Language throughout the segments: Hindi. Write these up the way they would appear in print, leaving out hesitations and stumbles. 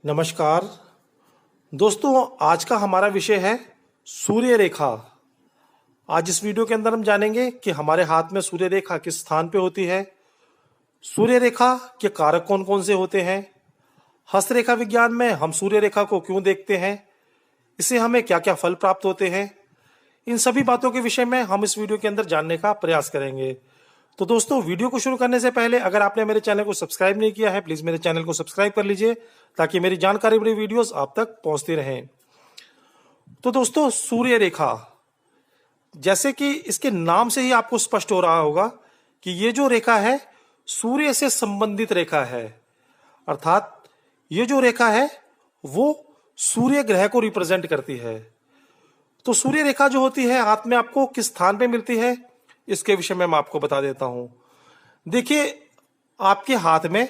नमस्कार दोस्तों, आज का हमारा विषय है सूर्य रेखा। आज इस वीडियो के अंदर हम जानेंगे कि हमारे हाथ में सूर्य रेखा किस स्थान पे होती है, सूर्य रेखा के कारक कौन कौन से होते हैं, हस्तरेखा विज्ञान में हम सूर्य रेखा को क्यों देखते हैं, इससे हमें क्या क्या फल प्राप्त होते हैं। इन सभी बातों के विषय में हम इस वीडियो के अंदर जानने का प्रयास करेंगे। तो दोस्तों, वीडियो को शुरू करने से पहले अगर आपने मेरे चैनल को सब्सक्राइब नहीं किया है, प्लीज मेरे चैनल को सब्सक्राइब कर लीजिए ताकि मेरी जानकारी भरी वीडियोस आप तक पहुंचती रहें। तो दोस्तों, सूर्य रेखा, जैसे कि इसके नाम से ही आपको स्पष्ट हो रहा होगा कि ये जो रेखा है सूर्य से संबंधित रेखा है। अर्थात ये जो रेखा है वो सूर्य ग्रह को रिप्रेजेंट करती है। तो सूर्य रेखा जो होती है हाथ में आपको किस स्थान पे मिलती है, इसके विषय में मैं आपको बता देता हूं। देखिए, आपके हाथ में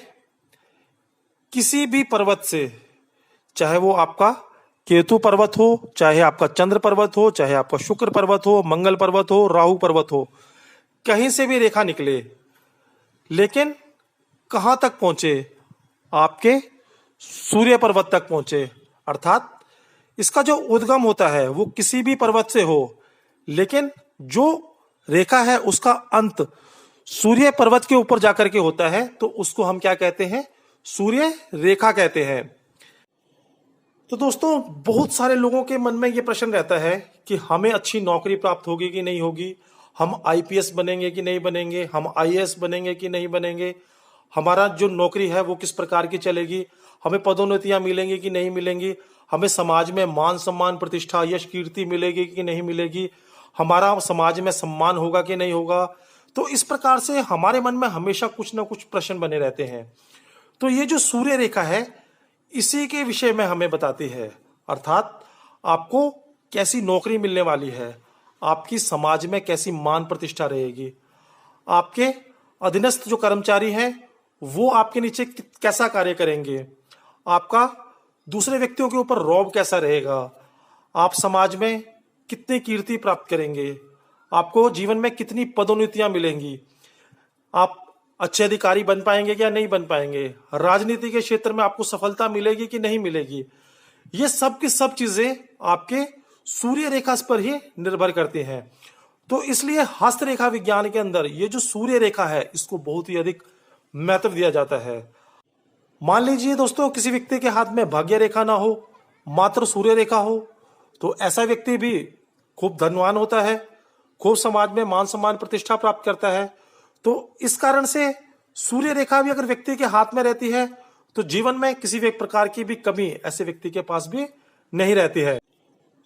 किसी भी पर्वत से, चाहे वो आपका केतु पर्वत हो, चाहे आपका चंद्र पर्वत हो, चाहे आपका शुक्र पर्वत हो, मंगल पर्वत हो, राहु पर्वत हो, कहीं से भी रेखा निकले, लेकिन कहां तक पहुंचे, आपके सूर्य पर्वत तक पहुंचे। अर्थात इसका जो उद्गम होता है वो किसी भी पर्वत से हो, लेकिन जो रेखा है उसका अंत सूर्य पर्वत के ऊपर जाकर के होता है, तो उसको हम क्या कहते हैं, सूर्य रेखा कहते हैं। तो दोस्तों, बहुत सारे लोगों के मन में यह प्रश्न रहता है कि हमें अच्छी नौकरी प्राप्त होगी कि नहीं होगी, हम आईपीएस बनेंगे कि नहीं बनेंगे, हम आईएएस बनेंगे कि नहीं बनेंगे, हमारा जो नौकरी है वो किस प्रकार की चलेगी, हमें पदोन्नतियां मिलेंगी कि नहीं मिलेंगी, हमें समाज में मान सम्मान प्रतिष्ठा यश कीर्ति मिलेगी कि नहीं मिलेगी, हमारा समाज में सम्मान होगा कि नहीं होगा। तो इस प्रकार से हमारे मन में हमेशा कुछ ना कुछ प्रश्न बने रहते हैं। तो ये जो सूर्य रेखा है इसी के विषय में हमें बताती है। अर्थात आपको कैसी नौकरी मिलने वाली है, आपकी समाज में कैसी मान प्रतिष्ठा रहेगी, आपके अधीनस्थ जो कर्मचारी हैं वो आपके नीचे कैसा कार्य करेंगे, आपका दूसरे व्यक्तियों के ऊपर रौब कैसा रहेगा, आप समाज में कितनी कीर्ति प्राप्त करेंगे, आपको जीवन में कितनी पदोन्नतियां मिलेंगी, आप अच्छे अधिकारी बन पाएंगे या नहीं बन पाएंगे, राजनीति के क्षेत्र में आपको सफलता मिलेगी कि नहीं मिलेगी। ये सब की सब चीजें आपके सूर्य रेखा पर ही निर्भर करती हैं। तो इसलिए हस्तरेखा विज्ञान के अंदर ये जो सूर्य रेखा है इसको बहुत ही अधिक महत्व दिया जाता है। मान लीजिए दोस्तों, किसी व्यक्ति के हाथ में भाग्य रेखा ना हो, मात्र सूर्य रेखा हो, तो ऐसा व्यक्ति भी खूब धनवान होता है, खूब समाज में मान सम्मान प्रतिष्ठा प्राप्त करता है। तो इस कारण से सूर्य रेखा भी अगर व्यक्ति के हाथ में रहती है तो जीवन में किसी भी प्रकार की भी कमी ऐसे व्यक्ति के पास भी नहीं रहती है।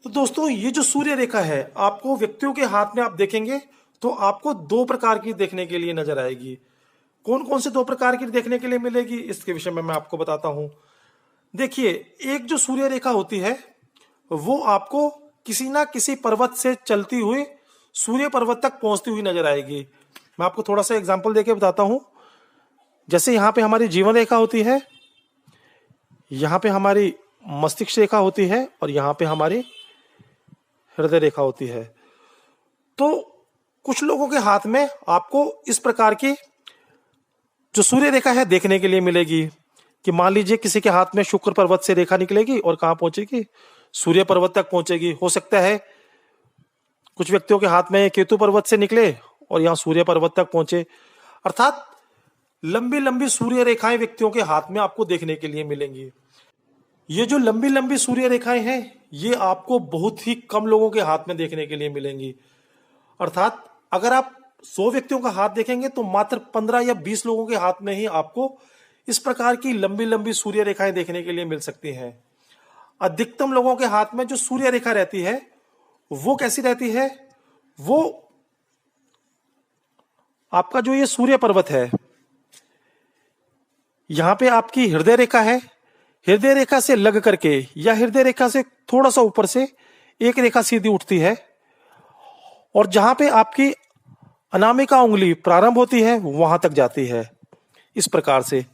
तो दोस्तों, ये जो सूर्य रेखा है आपको व्यक्तियों के हाथ में आप देखेंगे तो आपको दो प्रकार की देखने के लिए नजर आएगी। कौन कौन से दो प्रकार की देखने के लिए मिलेगी, इसके विषय में मैं आपको बताता हूं। देखिए, एक जो सूर्य रेखा होती है वो आपको किसी ना किसी पर्वत से चलती हुई सूर्य पर्वत तक पहुंचती हुई नजर आएगी। मैं आपको थोड़ा सा एग्जांपल देके बताता हूं। जैसे यहां पे हमारी जीवन रेखा होती है, यहां पे हमारी मस्तिष्क रेखा होती है और यहां पे हमारी हृदय रेखा होती है। तो कुछ लोगों के हाथ में आपको इस प्रकार की जो सूर्य रेखा है देखने के लिए मिलेगी कि मान लीजिए किसी के हाथ में शुक्र पर्वत से रेखा निकलेगी और कहां पहुंचेगी, सूर्य पर्वत तक पहुंचेगी। हो सकता है कुछ व्यक्तियों के हाथ में केतु पर्वत से निकले और यहां सूर्य पर्वत तक पहुंचे। अर्थात लंबी लंबी सूर्य रेखाएं व्यक्तियों के हाथ में आपको देखने के लिए मिलेंगी। ये जो लंबी लंबी सूर्य रेखाएं हैं ये आपको बहुत ही कम लोगों के हाथ में देखने के लिए मिलेंगी। अर्थात अगर आप 100 व्यक्तियों का हाथ देखेंगे तो मात्र 15 या 20 लोगों के हाथ में ही आपको इस प्रकार की लंबी लंबी सूर्य रेखाएं देखने के लिए मिल सकती हैं। अधिकतम लोगों के हाथ में जो सूर्य रेखा रहती है वो कैसी रहती है, वो आपका जो ये सूर्य पर्वत है, यहां पे आपकी हृदय रेखा है, हृदय रेखा से लग करके या हृदय रेखा से थोड़ा सा ऊपर से एक रेखा सीधी उठती है और जहां पे आपकी अनामिका उंगली प्रारंभ होती है वहां तक जाती है। इस प्रकार से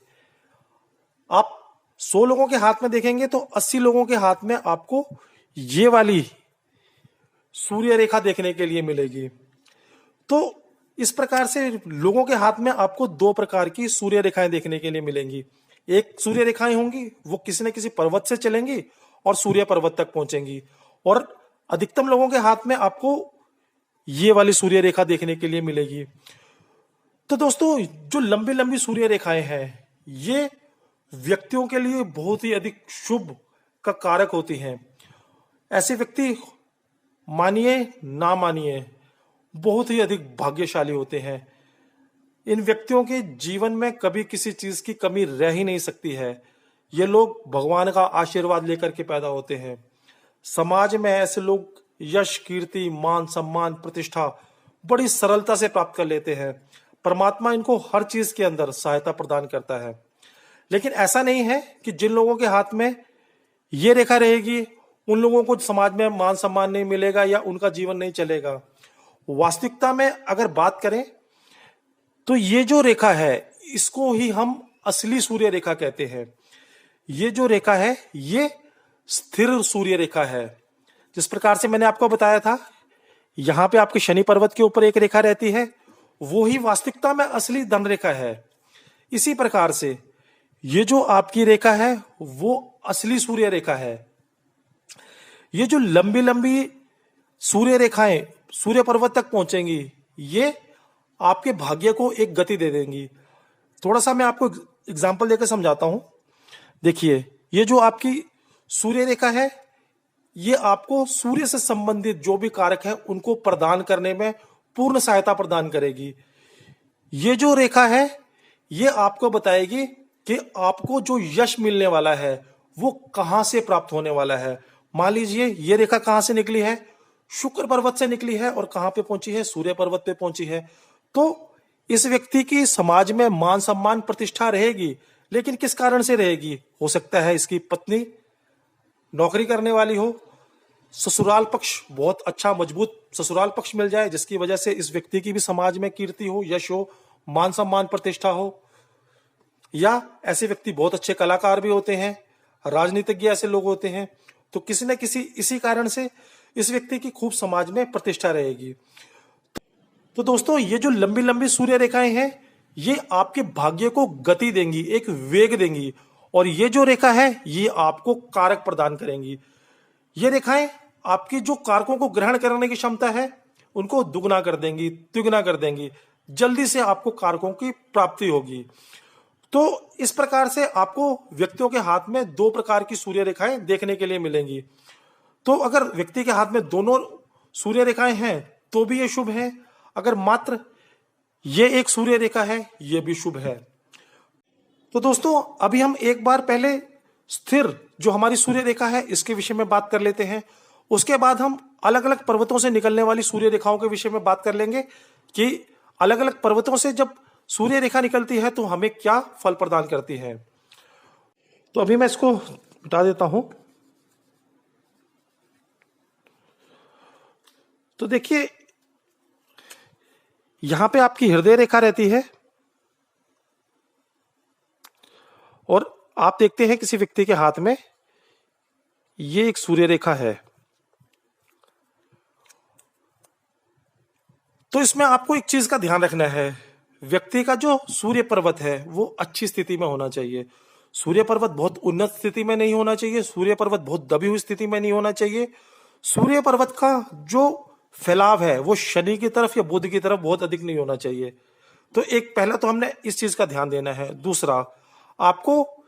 आप 100 लोगों के हाथ में देखेंगे तो 80 लोगों के हाथ में आपको ये वाली सूर्य रेखा देखने के लिए मिलेगी। तो इस प्रकार से लोगों के हाथ में आपको दो प्रकार की सूर्य रेखाएं देखने के लिए मिलेंगी। एक सूर्य रेखाएं होंगी वो किसी न किसी पर्वत से चलेंगी और सूर्य पर्वत तक पहुंचेंगी, और अधिकतम लोगों के हाथ में आपको ये वाली सूर्य रेखा देखने के लिए मिलेगी। तो दोस्तों, जो लंबी लंबी सूर्य रेखाएं हैं ये व्यक्तियों के लिए बहुत ही अधिक शुभ का कारक होती हैं। ऐसे व्यक्ति, मानिए ना मानिए, बहुत ही अधिक भाग्यशाली होते हैं। इन व्यक्तियों के जीवन में कभी किसी चीज की कमी रह ही नहीं सकती है। ये लोग भगवान का आशीर्वाद लेकर के पैदा होते हैं। समाज में ऐसे लोग यश, कीर्ति, मान, सम्मान, प्रतिष्ठा बड़ी सरलता से प्राप्त कर लेते हैं। परमात्मा इनको हर चीज के अंदर सहायता प्रदान करता है। लेकिन ऐसा नहीं है कि जिन लोगों के हाथ में ये रेखा रहेगी उन लोगों को समाज में मान सम्मान नहीं मिलेगा या उनका जीवन नहीं चलेगा। वास्तविकता में अगर बात करें तो ये जो रेखा है इसको ही हम असली सूर्य रेखा कहते हैं। ये जो रेखा है ये स्थिर सूर्य रेखा है। जिस प्रकार से मैंने आपको बताया था, यहां पे आपके शनि पर्वत के ऊपर एक रेखा रहती है, वो ही वास्तविकता में असली धन रेखा है। इसी प्रकार से ये जो आपकी रेखा है वो असली सूर्य रेखा है। ये जो लंबी लंबी सूर्य रेखाएं सूर्य पर्वत तक पहुंचेंगी, ये आपके भाग्य को एक गति दे देंगी। थोड़ा सा मैं आपको एग्जांपल देकर समझाता हूं। देखिए, ये जो आपकी सूर्य रेखा है ये आपको सूर्य से संबंधित जो भी कारक है उनको प्रदान करने में पूर्ण सहायता प्रदान करेगी। ये जो रेखा है ये आपको बताएगी कि आपको जो यश मिलने वाला है वो कहां से प्राप्त होने वाला है। मान लीजिए ये रेखा कहां से निकली है, शुक्र पर्वत से निकली है और कहां पे पहुंची है, सूर्य पर्वत पे पहुंची है। तो इस व्यक्ति की समाज में मान सम्मान प्रतिष्ठा रहेगी, लेकिन किस कारण से रहेगी? हो सकता है इसकी पत्नी नौकरी करने वाली हो, ससुराल पक्ष बहुत अच्छा मजबूत ससुराल पक्ष मिल जाए जिसकी वजह से इस व्यक्ति की भी समाज में कीर्ति हो, यश हो, मान सम्मान प्रतिष्ठा हो। या ऐसे व्यक्ति बहुत अच्छे कलाकार भी होते हैं, राजनीतिज्ञ ऐसे लोग होते हैं। तो किसी न किसी इसी कारण से इस व्यक्ति की खूब समाज में प्रतिष्ठा रहेगी। तो दोस्तों, ये जो लंबी लंबी सूर्य रेखाएं हैं ये आपके भाग्य को गति देंगी, एक वेग देंगी, और ये जो रेखा है ये आपको कारक प्रदान करेंगी। ये रेखाएं आपकी जो कारकों को ग्रहण करने की क्षमता है उनको दुगना कर देंगी, तिगुना कर देंगी। जल्दी से आपको कारकों की प्राप्ति होगी। तो इस प्रकार से आपको व्यक्तियों के हाथ में दो प्रकार की सूर्य रेखाएं देखने के लिए मिलेंगी। तो अगर व्यक्ति के हाथ में दोनों सूर्य रेखाएं हैं तो भी ये शुभ है, अगर मात्र ये एक सूर्य रेखा है ये भी शुभ है। तो दोस्तों, अभी हम एक बार पहले स्थिर जो हमारी सूर्य रेखा है इसके विषय में बात कर लेते हैं। उसके बाद हम अलग अलग पर्वतों से निकलने वाली सूर्य रेखाओं के विषय में बात कर लेंगे कि अलग अलग पर्वतों से जब सूर्य रेखा निकलती है तो हमें क्या फल प्रदान करती है। तो अभी मैं इसको मिटा देता हूं। तो देखिए, यहां पे आपकी हृदय रेखा रहती है और आप देखते हैं किसी व्यक्ति के हाथ में ये एक सूर्य रेखा है। तो इसमें आपको एक चीज का ध्यान रखना है, व्यक्ति का जो सूर्य पर्वत है वो अच्छी स्थिति में होना चाहिए। सूर्य पर्वत बहुत उन्नत स्थिति में नहीं होना चाहिए, सूर्य पर्वत बहुत दबी हुई स्थिति में नहीं होना चाहिए। सूर्य पर्वत का जो फैलाव है वो शनि की तरफ या बुध की तरफ बहुत अधिक नहीं होना चाहिए। तो एक पहला तो हमने इस चीज का ध्यान देना है। दूसरा, आपको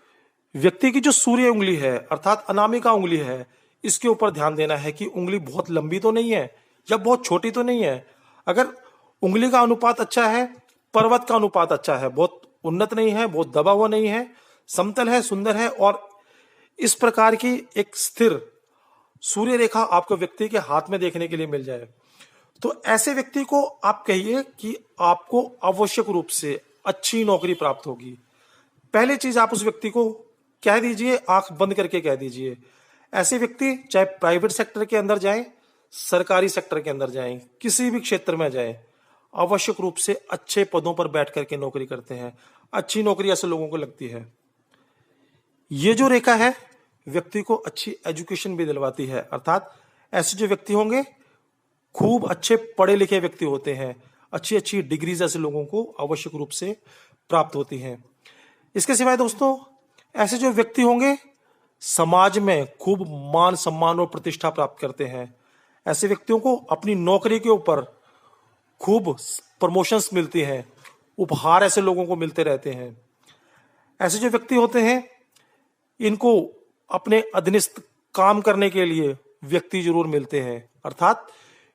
व्यक्ति की जो सूर्य उंगली है अर्थात अनामिका उंगली है इसके ऊपर ध्यान देना है कि उंगली बहुत लंबी तो नहीं है या बहुत छोटी तो नहीं है। अगर उंगली का अनुपात अच्छा है, पर्वत का अनुपात अच्छा है, बहुत उन्नत नहीं है, बहुत दबा हुआ नहीं है, समतल है, सुंदर है, और इस प्रकार की एक स्थिर सूर्य रेखा आपको व्यक्ति के हाथ में देखने के लिए मिल जाए, तो ऐसे व्यक्ति को आप कहिए कि आपको आवश्यक रूप से अच्छी नौकरी प्राप्त होगी। पहली चीज आप उस व्यक्ति को कह दीजिए, आंख बंद करके कह दीजिए। ऐसे व्यक्ति चाहे प्राइवेट सेक्टर के अंदर जाएं, सरकारी सेक्टर के अंदर जाएं, किसी भी क्षेत्र में जाएं, आवश्यक रूप से अच्छे पदों पर बैठ करके नौकरी करते हैं। अच्छी नौकरी ऐसे लोगों को लगती है। ये जो रेखा है व्यक्ति को अच्छी एजुकेशन भी दिलवाती है, अर्थात ऐसे जो व्यक्ति होंगे खूब अच्छे पढ़े लिखे व्यक्ति होते हैं, अच्छी अच्छी डिग्रीज ऐसे लोगों को आवश्यक रूप से प्राप्त होती हैं। इसके सिवाय दोस्तों, ऐसे जो व्यक्ति होंगे समाज में खूब मान सम्मान और प्रतिष्ठा प्राप्त करते हैं। ऐसे व्यक्तियों को अपनी नौकरी के ऊपर खूब प्रमोशंस मिलती हैं, उपहार ऐसे लोगों को मिलते रहते हैं। ऐसे जो व्यक्ति होते हैं इनको अपने अधीनस्थ काम करने के लिए व्यक्ति जरूर मिलते हैं, अर्थात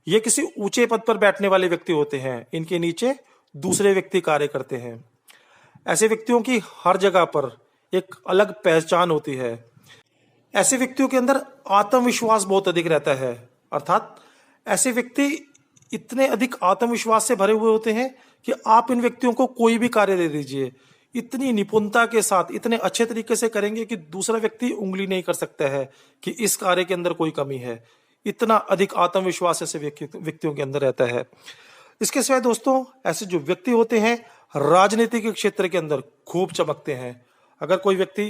ये किसी ऊंचे पद पर बैठने वाले व्यक्ति होते हैं, इनके नीचे दूसरे व्यक्ति कार्य करते हैं। ऐसे व्यक्तियों की हर जगह पर एक अलग पहचान होती है। ऐसे व्यक्तियों के अंदर आत्मविश्वास बहुत अधिक रहता है, अर्थात ऐसे व्यक्ति इतने अधिक आत्मविश्वास से भरे हुए होते हैं कि आप इन व्यक्तियों को कोई भी कार्य दे दीजिए, इतनी निपुणता के साथ इतने अच्छे तरीके से करेंगे कि दूसरा व्यक्ति उंगली नहीं कर सकता है कि इस कार्य के अंदर कोई कमी है। इतना अधिक आत्मविश्वास ऐसे व्यक्तियों के अंदर रहता है। इसके सिवाय दोस्तों ऐसे जो व्यक्ति होते हैं राजनीति के क्षेत्र के अंदर खूब चमकते हैं। अगर कोई व्यक्ति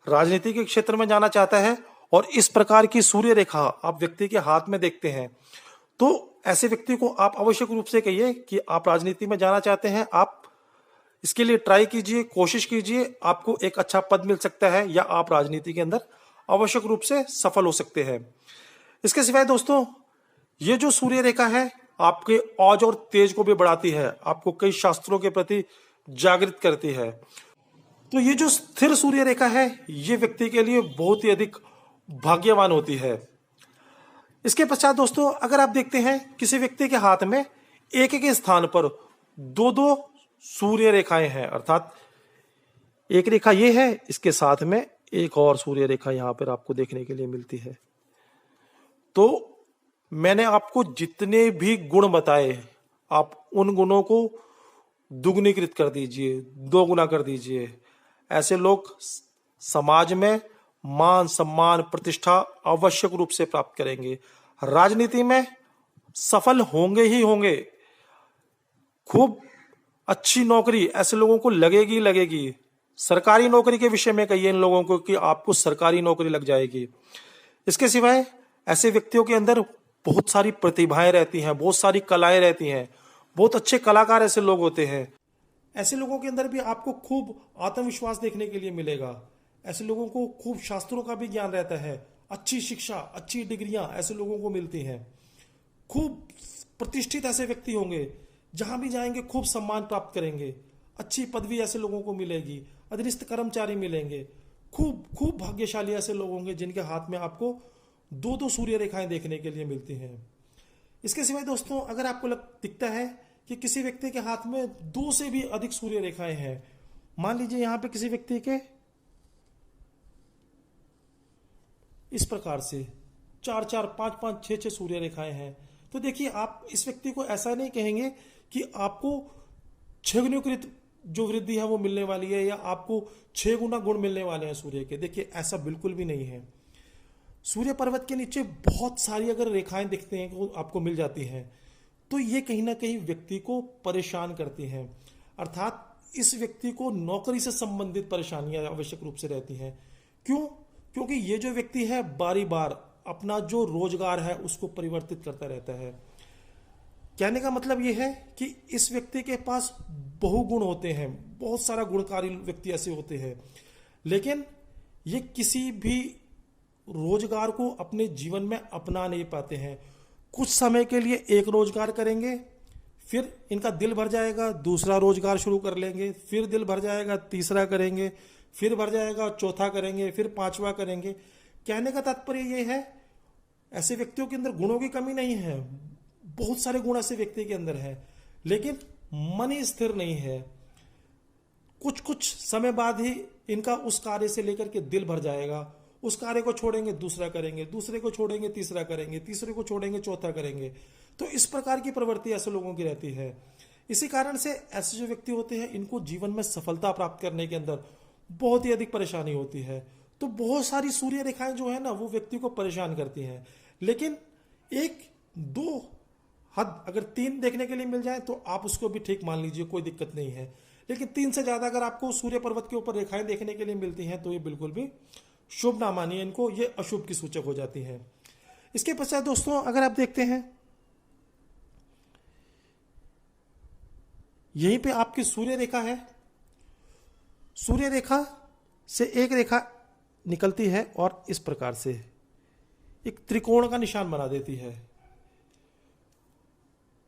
राजनीति के क्षेत्र में जाना चाहता है और इस प्रकार की सूर्य रेखा आप व्यक्ति के हाथ में देखते हैं तो ऐसे व्यक्ति को आप आवश्यक रूप से कहिए कि आप राजनीति में जाना चाहते हैं, आप इसके लिए ट्राई कीजिए, कोशिश कीजिए, आपको एक अच्छा पद मिल सकता है या आप राजनीति के अंदर आवश्यक रूप से सफल हो सकते हैं। इसके सिवाय दोस्तों ये जो सूर्य रेखा है आपके औज और तेज को भी बढ़ाती है, आपको कई शास्त्रों के प्रति जागृत करती है। तो ये जो स्थिर सूर्य रेखा है ये व्यक्ति के लिए बहुत ही अधिक भाग्यवान होती है। इसके पश्चात दोस्तों अगर आप देखते हैं किसी व्यक्ति के हाथ में एक एक स्थान पर दो दो सूर्य रेखाएं हैं, अर्थात एक रेखा ये है, इसके साथ में एक और सूर्य रेखा यहां पर आपको देखने के लिए मिलती है। तो मैंने आपको जितने भी गुण बताए आप उन गुणों को दुगुनीकृत कर दीजिए, दो गुना कर दीजिए। ऐसे लोग समाज में मान सम्मान प्रतिष्ठा आवश्यक रूप से प्राप्त करेंगे, राजनीति में सफल होंगे ही होंगे, खूब अच्छी नौकरी ऐसे लोगों को लगेगी लगेगी। सरकारी नौकरी के विषय में कहिए इन लोगों को कि आपको सरकारी नौकरी लग जाएगी। इसके सिवाय ऐसे व्यक्तियों के अंदर बहुत सारी प्रतिभाएं रहती हैं, बहुत सारी कलाएं रहती हैं, बहुत अच्छे कलाकार ऐसे लोग होते हैं। ऐसे लोगों के अंदर भी आपको खूब आत्मविश्वास देखने के लिए मिलेगा। ऐसे लोगों को खूब शास्त्रों का भी ज्ञान रहता है, अच्छी शिक्षा अच्छी डिग्रियां ऐसे लोगों को मिलती हैं। खूब प्रतिष्ठित ऐसे व्यक्ति होंगे, जहां भी जाएंगे खूब सम्मान प्राप्त करेंगे, अच्छी पदवी ऐसे लोगों को मिलेगी, अधीनस्थ कर्मचारी मिलेंगे। खूब खूब भाग्यशाली ऐसे लोग होंगे जिनके हाथ में आपको दो दो सूर्य रेखाएं देखने के लिए मिलती हैं। इसके सिवाय दोस्तों अगर आपको दिखता है कि किसी व्यक्ति के हाथ में दो से भी अधिक सूर्य रेखाएं हैं, मान लीजिए यहां पे किसी व्यक्ति के इस प्रकार से 4 4 5 5 6 6 सूर्य रेखाएं हैं, तो देखिए आप इस व्यक्ति को ऐसा नहीं कहेंगे कि आपको 6 गुणीकृत जो वृद्धि है वो मिलने वाली है या आपको 6 गुना गुण मिलने वाले हैं सूर्य के। देखिए ऐसा बिल्कुल भी नहीं है। सूर्य पर्वत के नीचे बहुत सारी अगर रेखाएं दिखते हैं वो आपको मिल जाती हैं तो ये कहीं ना कहीं व्यक्ति को परेशान करती हैं, अर्थात इस व्यक्ति को नौकरी से संबंधित परेशानियां आवश्यक रूप से रहती हैं। क्यों? क्योंकि ये जो व्यक्ति है बारी बार अपना जो रोजगार है उसको परिवर्तित करता रहता है। कहने का मतलब ये है कि इस व्यक्ति के पास बहुगुण होते हैं, बहुत सारा गुणकारी व्यक्ति ऐसे होते हैं, लेकिन ये किसी भी रोजगार को अपने जीवन में अपना नहीं पाते हैं। कुछ समय के लिए एक रोजगार करेंगे, फिर इनका दिल भर जाएगा, दूसरा रोजगार शुरू कर लेंगे, फिर दिल भर जाएगा, तीसरा करेंगे, फिर भर जाएगा, चौथा करेंगे, फिर पांचवा करेंगे। कहने का तात्पर्य यह है ऐसे व्यक्तियों के अंदर गुणों की कमी नहीं है, बहुत सारे गुण ऐसे व्यक्ति के अंदर है, लेकिन मन ही स्थिर नहीं है। कुछ कुछ समय बाद ही इनका उस कार्य से लेकर के दिल भर जाएगा, उस कार्य को छोड़ेंगे दूसरा करेंगे, दूसरे को छोड़ेंगे तीसरा करेंगे, तीसरे को छोड़ेंगे चौथा करेंगे। तो इस प्रकार की प्रवृत्ति ऐसे लोगों की रहती है। इसी कारण से ऐसे जो व्यक्ति होते हैं इनको जीवन में सफलता प्राप्त करने के अंदर बहुत ही अधिक परेशानी होती है। तो बहुत सारी सूर्य रेखाएं जो है ना वो व्यक्ति को परेशान करती हैं, लेकिन एक दो हद अगर 3 देखने के लिए मिल जाए तो आप उसको भी ठीक मान लीजिए, कोई दिक्कत नहीं है। लेकिन 3 से ज्यादा अगर आपको सूर्य पर्वत के ऊपर रेखाएं देखने के लिए मिलती हैं तो ये बिल्कुल भी शुभ ना मानिए इनको, ये अशुभ की सूचक हो जाती है। इसके पश्चात दोस्तों अगर आप देखते हैं यहीं पे आपकी सूर्य रेखा है। सूर्य रेखा से एक रेखा निकलती है और इस प्रकार से एक त्रिकोण का निशान बना देती है।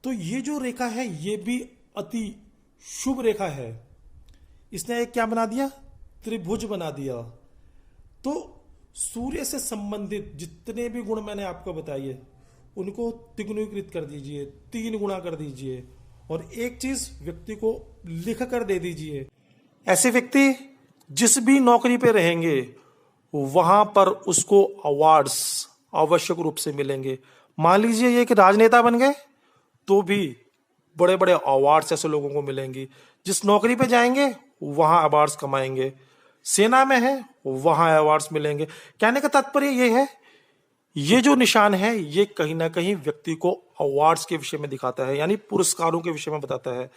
तो ये जो रेखा है ये भी अति शुभ रेखा है। इसने एक क्या बना दिया, त्रिभुज बना दिया। तो सूर्य से संबंधित जितने भी गुण मैंने आपको बताइए उनको तिगुणीकृत कर दीजिए, 3 गुना कर दीजिए, और एक चीज व्यक्ति को लिख कर दे दीजिए। ऐसे व्यक्ति जिस भी नौकरी पे रहेंगे वहां पर उसको अवार्ड्स आवश्यक रूप से मिलेंगे। मान लीजिए ये कि राजनेता बन गए तो भी बड़े बड़े अवार्ड्स ऐसे लोगों को मिलेंगे। जिस नौकरी पे जाएंगे वहां अवार्ड्स कमाएंगे। सेना में है वहां अवार्ड्स मिलेंगे। कहने का तात्पर्य ये है, ये जो निशान है ये कहीं ना कहीं व्यक्ति को अवार्ड्स के विषय में दिखाता है, यानी पुरस्कारों के विषय में बताता है।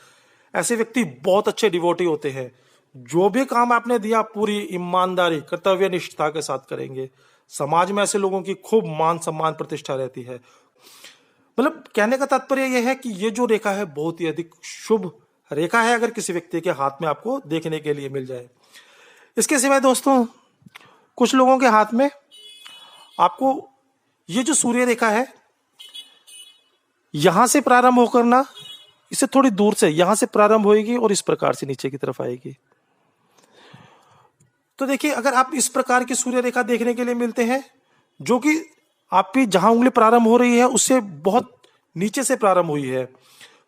ऐसे व्यक्ति बहुत अच्छे डिवोटी होते हैं। जो भी काम आपने दिया पूरी ईमानदारी कर्तव्य निष्ठा के साथ करेंगे। समाज में ऐसे लोगों की खूब मान सम्मान प्रतिष्ठा रहती है। मतलब कहने का तात्पर्य यह है कि ये जो रेखा है बहुत ही अधिक शुभ रेखा है अगर किसी व्यक्ति के हाथ में आपको देखने के लिए मिल जाए। इसके सिवाय दोस्तों कुछ लोगों के हाथ में आपको ये जो सूर्य रेखा है यहां से प्रारंभ होकर ना, इसे थोड़ी दूर से यहां से प्रारंभ होगी और इस प्रकार से नीचे की तरफ आएगी। तो देखिए अगर आप इस प्रकार की सूर्य रेखा देखने के लिए मिलते हैं जो कि आपकी जहां उंगली प्रारंभ हो रही है उससे बहुत नीचे से प्रारंभ हुई है,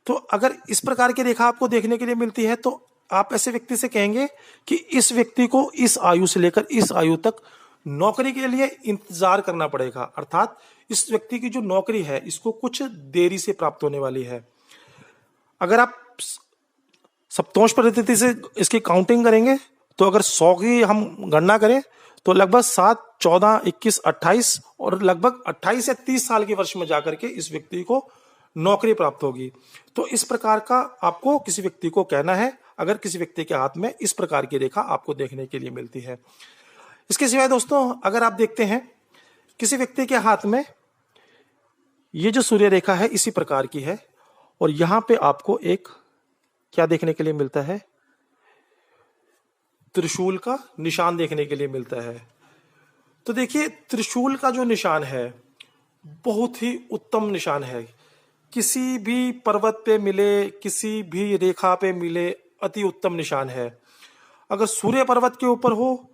तो अगर इस प्रकार की रेखा आपको देखने के लिए मिलती है तो आप ऐसे व्यक्ति से कहेंगे कि इस व्यक्ति को इस आयु से लेकर इस आयु तक नौकरी के लिए इंतजार करना पड़ेगा। अर्थात इस व्यक्ति की जो नौकरी है इसको कुछ देरी से प्राप्त होने वाली है। अगर आप सप्तोंश पद्धति से इसकी काउंटिंग करेंगे तो अगर 100 की हम गणना करें तो लगभग 7, 14, 21, 28 और लगभग 28 या 30 साल के वर्ष में जाकर के इस व्यक्ति को नौकरी प्राप्त होगी। तो इस प्रकार का आपको किसी व्यक्ति को कहना है अगर किसी व्यक्ति के हाथ में इस प्रकार की रेखा आपको देखने के लिए मिलती है। इसके सिवाय दोस्तों अगर आप देखते हैं किसी व्यक्ति के हाथ में ये जो सूर्य रेखा है इसी प्रकार की है और यहां पे आपको एक क्या देखने के लिए मिलता है, त्रिशूल का निशान देखने के लिए मिलता है। तो देखिए त्रिशूल का जो निशान है बहुत ही उत्तम निशान है। किसी भी पर्वत पे मिले, किसी भी रेखा पे मिले, अति उत्तम निशान है। अगर सूर्य पर्वत के ऊपर हो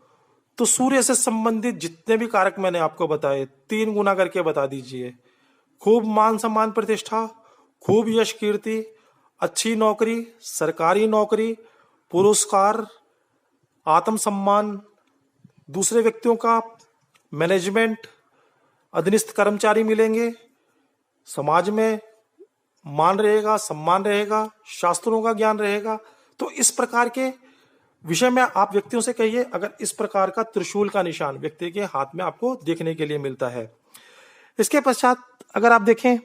तो सूर्य से संबंधित जितने भी कारक मैंने आपको बताए 3 गुना करके बता दीजिए। खूब मान सम्मान प्रतिष्ठा, खूब यश कीर्ति, अच्छी नौकरी, सरकारी नौकरी, पुरस्कार, आत्मसम्मान, दूसरे व्यक्तियों का मैनेजमेंट, अधीनस्थ कर्मचारी मिलेंगे, समाज में मान रहेगा, सम्मान रहेगा, शास्त्रों का ज्ञान रहेगा। तो इस प्रकार के विषय में आप व्यक्तियों से कहिए अगर इस प्रकार का त्रिशूल का निशान व्यक्ति के हाथ में आपको देखने के लिए मिलता है। इसके पश्चात अगर आप देखें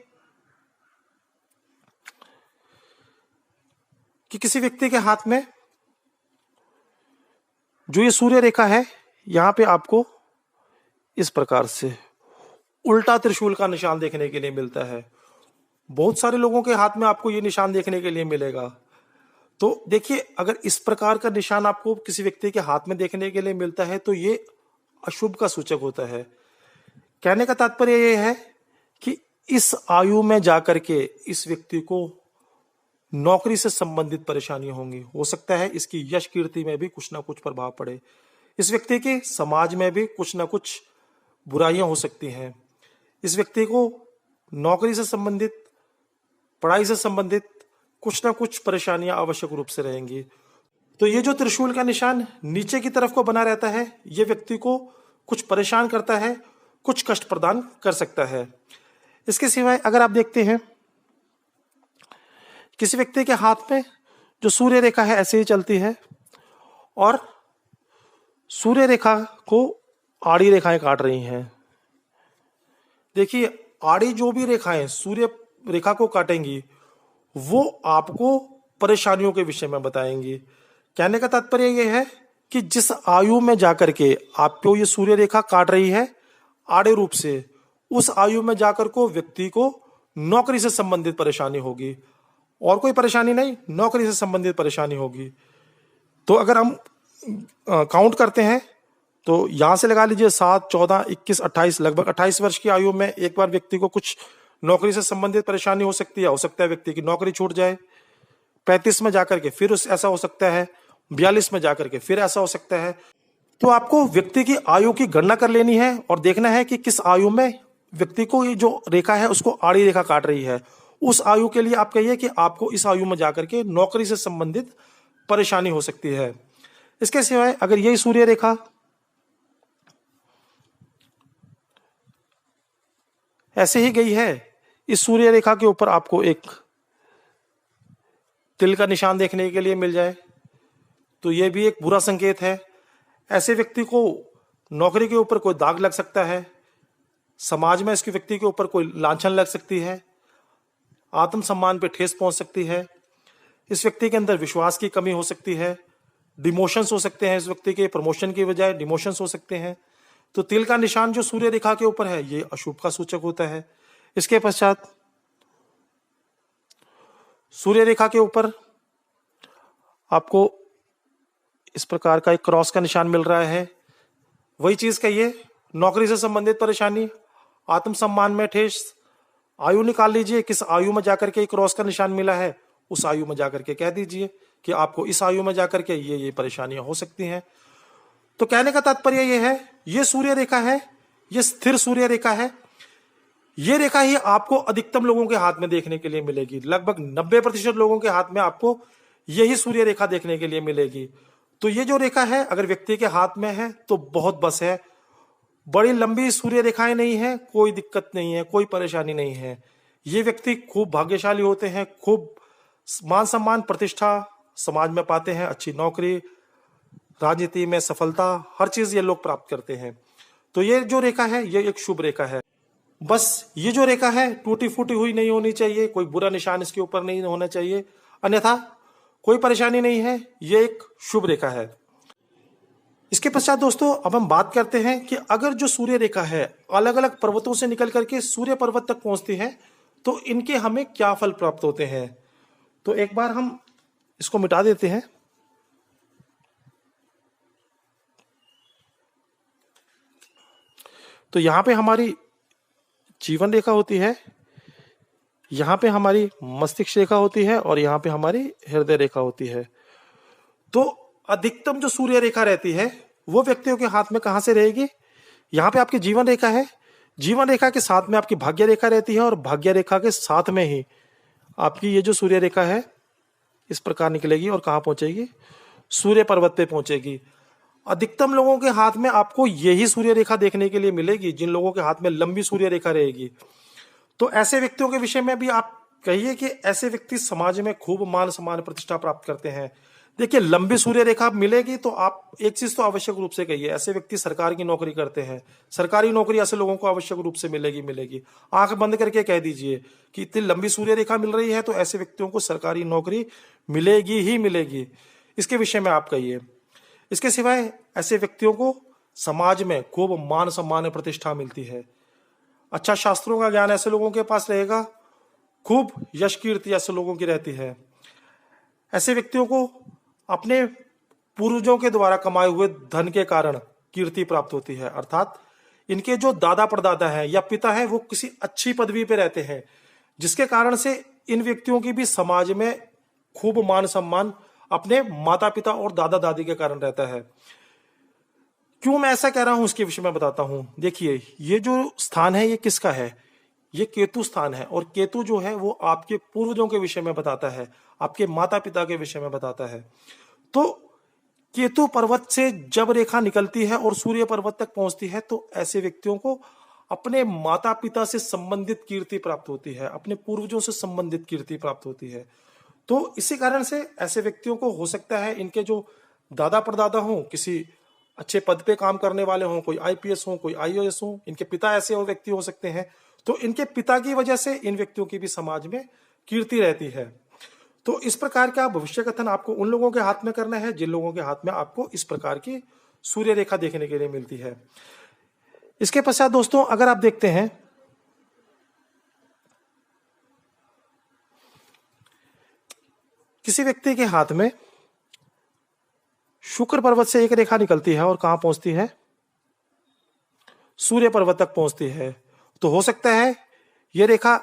कि किसी व्यक्ति के हाथ में जो ये सूर्य रेखा है यहां पे आपको इस प्रकार से उल्टा त्रिशूल का निशान देखने के लिए मिलता है। बहुत सारे लोगों के हाथ में आपको ये निशान देखने के लिए मिलेगा। तो देखिए अगर इस प्रकार का निशान आपको किसी व्यक्ति के हाथ में देखने के लिए मिलता है तो ये अशुभ का सूचक होता है। कहने का तात्पर्य ये है कि इस आयु में जाकर के इस व्यक्ति को नौकरी से संबंधित परेशानी होंगी। हो सकता है इसकी यश कीर्ति में भी कुछ ना कुछ प्रभाव पड़े। इस व्यक्ति के समाज में भी कुछ ना कुछ बुराइयां हो सकती हैं। इस व्यक्ति को नौकरी से संबंधित, पढ़ाई से संबंधित कुछ ना कुछ परेशानियां आवश्यक रूप से रहेंगी। तो ये जो त्रिशूल का निशान नीचे की तरफ को बना रहता है ये व्यक्ति को कुछ परेशान करता है, कुछ कष्ट प्रदान कर सकता है। इसके सिवाय अगर आप देखते हैं किसी व्यक्ति के हाथ में जो सूर्य रेखा है ऐसे ही चलती है और सूर्य रेखा को आड़ी रेखाएं काट रही हैं। देखिए आड़ी जो भी रेखाएं सूर्य रेखा को काटेंगी वो आपको परेशानियों के विषय में बताएंगी। कहने का तात्पर्य यह है कि जिस आयु में जाकर के आपको ये सूर्य रेखा काट रही है आड़े रूप से, उस आयु में जाकर को व्यक्ति को नौकरी से संबंधित परेशानी होगी। और कोई परेशानी नहीं, नौकरी से संबंधित परेशानी होगी। तो अगर हम काउंट करते हैं तो यहां से लगा लीजिए 7, 14, 21, 28, लगभग 28 वर्ष की आयु में एक बार व्यक्ति को कुछ नौकरी से संबंधित परेशानी हो सकती है। हो सकता है व्यक्ति की नौकरी छूट जाए। 35 में जाकर के फिर ऐसा हो सकता है। 42 में जाकर के फिर ऐसा हो सकता है। तो आपको व्यक्ति की आयु की गणना कर लेनी है और देखना है कि किस आयु में व्यक्ति को ये जो रेखा है उसको आड़ी रेखा काट रही है। उस आयु के लिए आप कहिए कि आपको इस आयु में जाकर के नौकरी से संबंधित परेशानी हो सकती है। इसके सिवाय अगर यही सूर्य रेखा ऐसे ही गई है, इस सूर्य रेखा के ऊपर आपको एक तिल का निशान देखने के लिए मिल जाए तो यह भी एक बुरा संकेत है। ऐसे व्यक्ति को नौकरी के ऊपर कोई दाग लग सकता है। समाज में इसके व्यक्ति के ऊपर कोई लांछन लग सकती है। आत्मसम्मान पे ठेस पहुंच सकती है। इस व्यक्ति के अंदर विश्वास की कमी हो सकती है। डिमोशंस हो सकते हैं। इस व्यक्ति के प्रमोशन की बजाय डिमोशंस हो सकते हैं। तो तिल का निशान जो सूर्य रेखा के ऊपर है ये अशुभ का सूचक होता है। इसके पश्चात सूर्य रेखा के ऊपर आपको इस प्रकार का एक क्रॉस का निशान मिल रहा है। वही चीज कहिए, नौकरी से संबंधित परेशानी, आत्मसम्मान में ठेस। आयु निकाल लीजिए, किस आयु में जाकर के क्रॉस का निशान मिला है उस आयु में जाकर के कह दीजिए कि आपको इस आयु में जाकर के ये परेशानियां हो सकती हैं। तो कहने का तात्पर्य यह है, ये सूर्य रेखा है, ये स्थिर सूर्य रेखा है। ये रेखा ही आपको अधिकतम लोगों के हाथ में देखने के लिए मिलेगी। लगभग 90% लोगों के हाथ में आपको यही सूर्य रेखा देखने के लिए मिलेगी। तो ये जो रेखा है अगर व्यक्ति के हाथ में है तो बहुत बस है। बड़ी लंबी सूर्य रेखाएं नहीं है, कोई दिक्कत नहीं है, कोई परेशानी नहीं है। ये व्यक्ति खूब भाग्यशाली होते हैं, खूब मान सम्मान प्रतिष्ठा समाज में पाते हैं, अच्छी नौकरी, राजनीति में सफलता, हर चीज ये लोग प्राप्त करते हैं। तो ये जो रेखा है ये एक शुभ रेखा है। बस ये जो रेखा है टूटी फूटी हुई नहीं होनी चाहिए, कोई बुरा निशान इसके ऊपर नहीं होना चाहिए, अन्यथा कोई परेशानी नहीं है। ये एक शुभ रेखा है। इसके पश्चात दोस्तों अब हम बात करते हैं कि अगर जो सूर्य रेखा है अलग अलग पर्वतों से निकल करके सूर्य पर्वत तक पहुंचती है तो इनके हमें क्या फल प्राप्त होते हैं। तो एक बार हम इसको मिटा देते हैं। तो यहां पे हमारी जीवन रेखा होती है, यहां पे हमारी मस्तिष्क रेखा होती है और यहां पे हमारी हृदय रेखा होती है। तो अधिकतम जो सूर्य रेखा रहती है वो व्यक्तियों के हाथ में कहां से रहेगी, यहां पे आपकी जीवन रेखा है। जीवन रेखा के साथ में आपकी भाग्य रेखा रहती है और भाग्य रेखा के साथ में ही आपकी ये जो सूर्य रेखा है इस प्रकार निकलेगी और कहां पहुंचेगी, सूर्य पर्वत पे पहुंचेगी। अधिकतम लोगों के हाथ में आपको यही सूर्य रेखा देखने के लिए मिलेगी, जिन लोगों के हाथ में लंबी सूर्य रेखा रहेगी। तो ऐसे व्यक्तियों के विषय में भी आप कहिए कि ऐसे व्यक्ति समाज में खूब मान सम्मान प्रतिष्ठा प्राप्त करते हैं। देखिए लंबी सूर्य रेखा मिलेगी तो आप एक चीज तो आवश्यक रूप से कहिए, ऐसे व्यक्ति सरकार की नौकरी करते हैं। सरकारी नौकरी ऐसे लोगों को आवश्यक रूप से मिलेगी। आंख बंद करके कह दीजिए कि इतनी लंबी सूर्य रेखा मिल रही है तो ऐसे व्यक्तियों को सरकारी नौकरी मिलेगी ही मिलेगी। इसके विषय में आप कहिए। इसके सिवाय ऐसे व्यक्तियों को समाज में खूब मान सम्मान प्रतिष्ठा मिलती है। अच्छा शास्त्रों का ज्ञान ऐसे लोगों के पास रहेगा। खूब यश कीर्ति ऐसे लोगों की रहती है। ऐसे व्यक्तियों को अपने पूर्वजों के द्वारा कमाए हुए धन के कारण कीर्ति प्राप्त होती है, अर्थात इनके जो दादा परदादा है या पिता है वो किसी अच्छी पदवी पे रहते हैं, जिसके कारण से इन व्यक्तियों की भी समाज में खूब मान सम्मान अपने माता पिता और दादा दादी के कारण रहता है। क्यों मैं ऐसा कह रहा हूं उसके विषय में बताता हूं। देखिए ये जो स्थान है ये किसका है, ये केतु स्थान है और केतु जो है वो आपके पूर्वजों के विषय में बताता है, आपके माता पिता के विषय में बताता है। तो केतु पर्वत से जब रेखा निकलती है और सूर्य पर्वत तक पहुंचती है तो ऐसे व्यक्तियों को अपने माता पिता से संबंधित कीर्ति प्राप्त होती है, अपने पूर्वजों से संबंधित कीर्ति प्राप्त होती है। तो इसी कारण से ऐसे व्यक्तियों को हो सकता है इनके जो दादा परदादा हों किसी अच्छे पद पे काम करने वाले हों, कोई आईपीएस हो, कोई आईएएस हो, इनके पिता ऐसे हो व्यक्ति हो सकते हैं, तो इनके पिता की वजह से इन व्यक्तियों की भी समाज में कीर्ति रहती है। तो इस प्रकार का भविष्य कथन आपको उन लोगों के हाथ में करना है जिन लोगों के हाथ में आपको इस प्रकार की सूर्य रेखा देखने के लिए मिलती है। इसके पश्चात दोस्तों अगर आप देखते हैं किसी व्यक्ति के हाथ में शुक्र पर्वत से एक रेखा निकलती है और कहां पहुंचती है? सूर्य पर्वत तक पहुंचती है। तो हो सकता है यह रेखा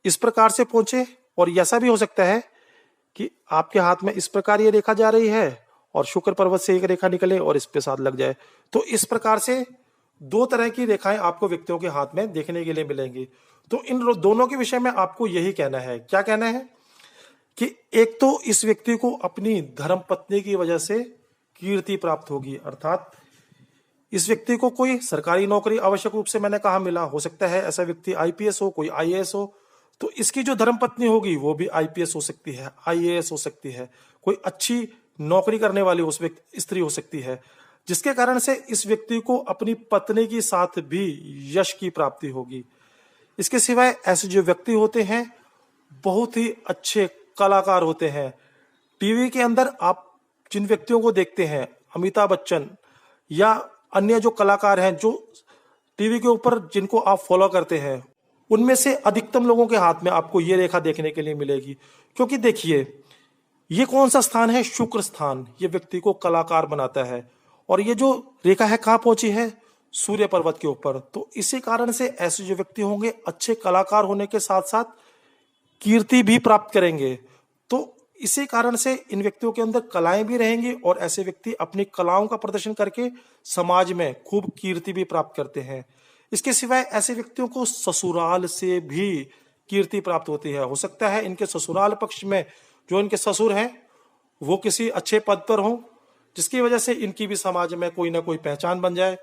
इस प्रकार से पहुंचे, और ऐसा भी हो सकता है कि आपके हाथ में इस प्रकार ये रेखा जा रही है और शुक्र पर्वत से एक रेखा निकले और इस पे साथ लग जाए। तो इस प्रकार से दो तरह की रेखाएं आपको व्यक्तियों के हाथ में देखने के लिए मिलेंगी। तो इन दोनों के विषय में आपको यही कहना है। क्या कहना है? कि एक तो इस व्यक्ति को अपनी धर्म पत्नी की वजह से कीर्ति प्राप्त होगी, अर्थात इस व्यक्ति को कोई सरकारी नौकरी आवश्यक रूप से, मैंने कहा, मिला। हो सकता है ऐसा व्यक्ति आईपीएस हो, कोई आईएएस हो, तो इसकी जो धर्म पत्नी होगी वो भी आईपीएस हो सकती है, आईएएस हो सकती है, कोई अच्छी नौकरी करने वाली उस व्यक्ति स्त्री हो सकती है, जिसके कारण से इस व्यक्ति को अपनी पत्नी के साथ भी यश की प्राप्ति होगी। इसके सिवाय ऐसे जो व्यक्ति होते हैं बहुत ही अच्छे कलाकार होते हैं। टीवी के अंदर आप जिन व्यक्तियों को देखते हैं, अमिताभ बच्चन या अन्य जो कलाकार हैं जो टीवी के ऊपर जिनको आप फॉलो करते हैं, उनमें से अधिकतम लोगों के हाथ में आपको ये रेखा देखने के लिए मिलेगी। क्योंकि देखिए, ये कौन सा स्थान है? शुक्र स्थान। ये व्यक्ति को कलाकार बनाता है। और ये जो रेखा है कहां पहुंची है? सूर्य पर्वत के ऊपर। तो इसी कारण से ऐसे जो व्यक्ति होंगे अच्छे कलाकार होने के साथ साथ कीर्ति भी प्राप्त करेंगे। तो इसी कारण से इन व्यक्तियों के अंदर कलाएं भी रहेंगी और ऐसे व्यक्ति अपनी कलाओं का प्रदर्शन करके समाज में खूब कीर्ति भी प्राप्त करते हैं। इसके सिवाय ऐसे व्यक्तियों को ससुराल से भी कीर्ति प्राप्त होती है। हो सकता है इनके ससुराल पक्ष में जो इनके ससुर हैं वो किसी अच्छे पद पर हों, जिसकी वजह से इनकी भी समाज में कोई ना कोई पहचान बन जाए।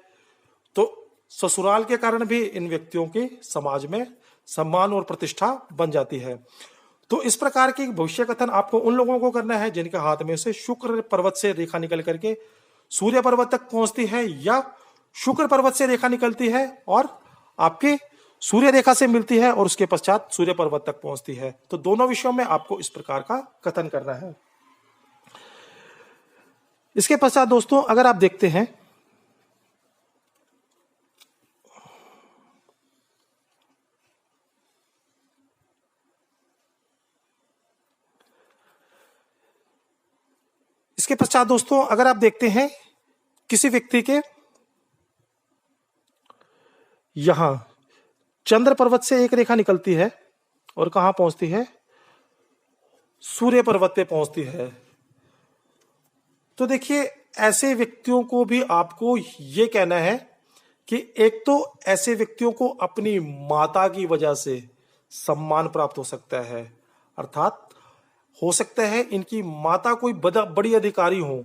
तो ससुराल के कारण भी इन व्यक्तियों की समाज में सम्मान और प्रतिष्ठा बन जाती है। तो इस प्रकार की भविष्य कथन आपको उन लोगों को करना है जिनके हाथ में से शुक्र पर्वत से रेखा निकल करके सूर्य पर्वत तक पहुंचती है, या शुक्र पर्वत से रेखा निकलती है और आपकी सूर्य रेखा से मिलती है और उसके पश्चात सूर्य पर्वत तक पहुंचती है। तो दोनों विषयों में आपको इस प्रकार का कथन करना है। इसके पश्चात दोस्तों अगर आप देखते हैं अगर आप देखते हैं किसी व्यक्ति के यहां चंद्र पर्वत से एक रेखा निकलती है और कहां पहुंचती है? सूर्य पर्वत पे पहुंचती है। तो देखिए, ऐसे व्यक्तियों को भी आपको यह कहना है कि एक तो ऐसे व्यक्तियों को अपनी माता की वजह से सम्मान प्राप्त हो सकता है, अर्थात हो सकता है इनकी माता कोई बड़ी अधिकारी हो,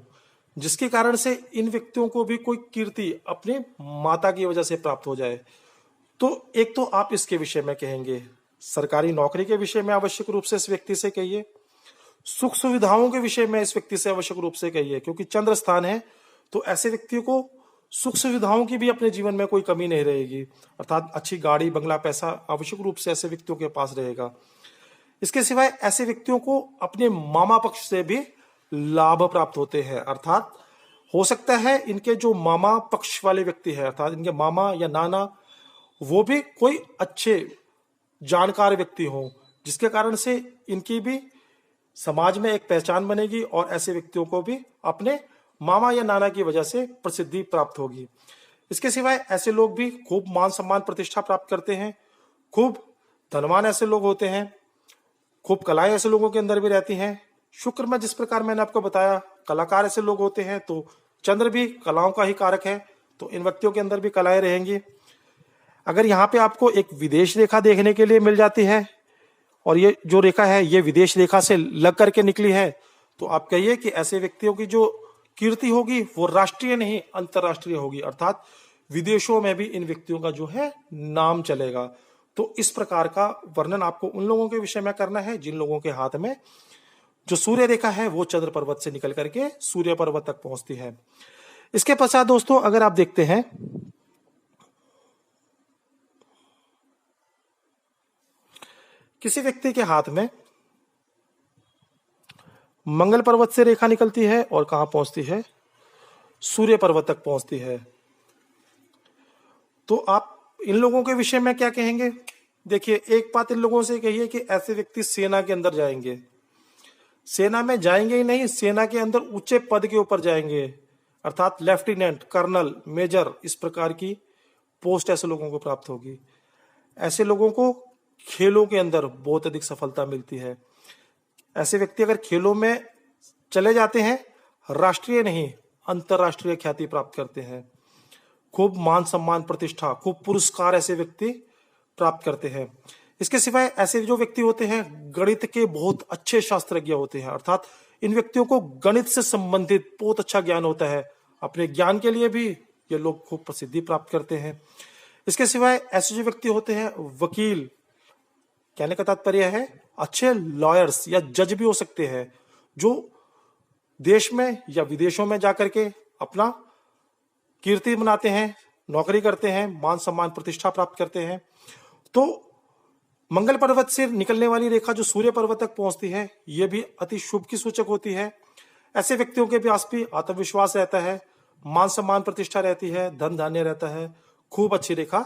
जिसके कारण से इन व्यक्तियों को भी कोई कीर्ति अपनी माता की वजह से प्राप्त हो जाए। तो एक तो आप इसके विषय में कहेंगे, सरकारी नौकरी के विषय में आवश्यक रूप से इस व्यक्ति से कहिए, सुख सुविधाओं के विषय में इस व्यक्ति से आवश्यक रूप से कहिए, क्योंकि चंद्र स्थान है तो ऐसे व्यक्ति को सुख सुविधाओं की भी अपने जीवन में कोई कमी नहीं रहेगी, अर्थात अच्छी गाड़ी बंगला पैसा आवश्यक रूप से ऐसे व्यक्तियों के पास रहेगा। इसके सिवाय ऐसे व्यक्तियों को अपने मामा पक्ष से भी लाभ प्राप्त होते हैं, अर्थात हो सकता है इनके जो मामा पक्ष वाले व्यक्ति है, अर्थात इनके मामा या नाना, वो भी कोई अच्छे जानकार व्यक्ति हो, जिसके कारण से इनकी भी समाज में एक पहचान बनेगी और ऐसे व्यक्तियों को भी अपने मामा या नाना की वजह से प्रसिद्धि प्राप्त होगी। इसके सिवाय ऐसे लोग भी खूब मान सम्मान प्रतिष्ठा प्राप्त करते हैं, खूब धनवान ऐसे लोग होते हैं, खूब कलाएं ऐसे लोगों के अंदर भी रहती हैं। शुक्र में जिस प्रकार मैंने आपको बताया कलाकार ऐसे लोग होते हैं, तो चंद्र भी कलाओं का ही कारक है, तो इन व्यक्तियों के अंदर भी कलाएं रहेंगी। अगर यहाँ पे आपको एक विदेश रेखा देखने के लिए मिल जाती है और ये जो रेखा है ये विदेश रेखा से लग करके निकली है, तो आप कहिए कि ऐसे व्यक्तियों की जो कीर्ति होगी वो राष्ट्रीय नहीं अंतरराष्ट्रीय होगी, अर्थात विदेशों में भी इन व्यक्तियों का जो है नाम चलेगा। तो इस प्रकार का वर्णन आपको उन लोगों के विषय में करना है जिन लोगों के हाथ में जो सूर्य रेखा है वो चंद्र पर्वत से निकल करके सूर्य पर्वत तक पहुंचती है। इसके पश्चात दोस्तों अगर आप देखते हैं किसी व्यक्ति के हाथ में मंगल पर्वत से रेखा निकलती है और कहां पहुंचती है? सूर्य पर्वत तक पहुंचती है। तो आप इन लोगों के विषय में क्या कहेंगे? देखिए, एक बात इन लोगों से कहिए कि ऐसे व्यक्ति सेना के अंदर जाएंगे। सेना में जाएंगे ही नहीं, सेना के अंदर ऊंचे पद के ऊपर जाएंगे, अर्थात लेफ्टिनेंट, कर्नल, मेजर, इस प्रकार की पोस्ट ऐसे लोगों को प्राप्त होगी। ऐसे लोगों को खेलों के अंदर बहुत अधिक सफलता मिलती है। ऐसे व्यक्ति अगर खेलों में चले जाते हैं, राष्ट्रीय नहीं अंतरराष्ट्रीय ख्याति प्राप्त करते हैं, खूब मान सम्मान प्रतिष्ठा, खूब पुरस्कार ऐसे व्यक्ति प्राप्त करते हैं। इसके सिवाय ऐसे जो व्यक्ति होते हैं गणित के बहुत अच्छे शास्त्रज्ञ होते हैं, अर्थात इन व्यक्तियों को गणित से संबंधित बहुत अच्छा ज्ञान होता है। अपने ज्ञान के लिए भी ये लोग खूब प्रसिद्धि प्राप्त करते हैं। इसके सिवाय ऐसे जो व्यक्ति होते हैं वकील, कहने का तात्पर्य है अच्छे लॉयर्स या जज भी हो सकते हैं, जो देश में या विदेशों में जाकर के अपना कीर्ति बनाते हैं, नौकरी करते हैं, मान सम्मान प्रतिष्ठा प्राप्त करते हैं। तो मंगल पर्वत से निकलने वाली रेखा जो सूर्य पर्वत तक पहुंचती है, यह भी अति शुभ की सूचक होती है। ऐसे व्यक्तियों के पास भी आत्मविश्वास रहता है, मान सम्मान प्रतिष्ठा रहती है, धन धान्य रहता है। खूब अच्छी रेखा